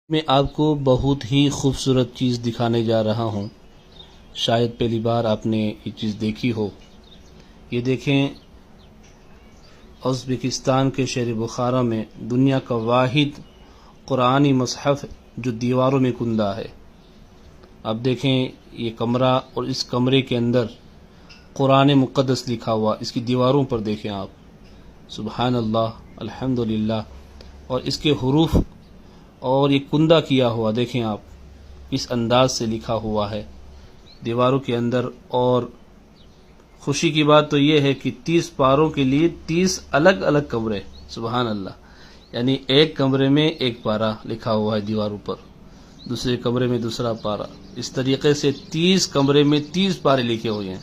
میں آپ کو بہت ہی خوبصورت چیز دکھانے جا رہا ہوں۔ شاید پہلی بار آپ نے یہ چیز دیکھی ہو۔ یہ دیکھیں، ازبکستان کے شہر بخارا میں دنیا کا واحد قرآنی مصحف جو دیواروں میں کندہ ہے۔ اب دیکھیں یہ کمرہ، اور اس کمرے کے اندر قرآن مقدس لکھا ہوا، اس کی دیواروں پر دیکھیں آپ، سبحان اللہ، الحمدللہ، اور اس کے حروف اور یہ کندہ کیا ہوا دیکھیں آپ، اس انداز سے لکھا ہوا ہے دیواروں کے اندر۔ اور خوشی کی بات تو یہ ہے کہ 30 پاروں کے لیے 30 الگ الگ کمرے، سبحان اللہ، یعنی ایک کمرے میں ایک پارہ لکھا ہوا ہے دیواروں پر، دوسرے کمرے میں دوسرا پارہ، اس طریقے سے 30 کمرے میں 30 پارے لکھے ہوئے ہیں،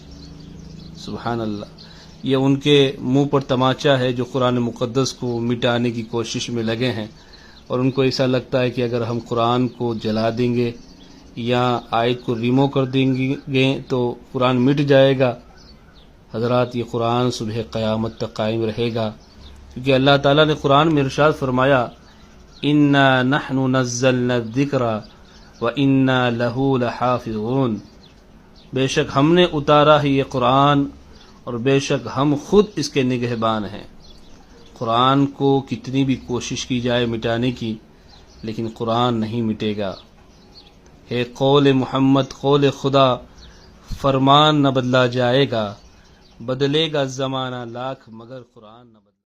سبحان اللہ۔ یہ ان کے منہ پر تماچا ہے جو قرآن مقدس کو مٹانے کی کوشش میں لگے ہیں، اور ان کو ایسا لگتا ہے کہ اگر ہم قرآن کو جلا دیں گے یا آیت کو ریمو کر دیں گے تو قرآن مٹ جائے گا۔ حضرات، یہ قرآن صبح قیامت تک قائم رہے گا، کیونکہ اللہ تعالیٰ نے قرآن میں ارشاد فرمایا، اِنَّا نَحْنُ نَزَّلْنَا الذِّكْرَ وَإِنَّا لَهُ لَحَافِظُونَ، بے شک ہم نے اتارا ہے یہ قرآن، اور بے شک ہم خود اس کے نگہبان ہیں۔ قرآن کو کتنی بھی کوشش کی جائے مٹانے کی، لیکن قرآن نہیں مٹے گا۔ ہے قول محمد، قول خدا، فرمان نہ بدلا جائے گا، بدلے گا زمانہ لاکھ مگر قرآن نہ بدلے گا۔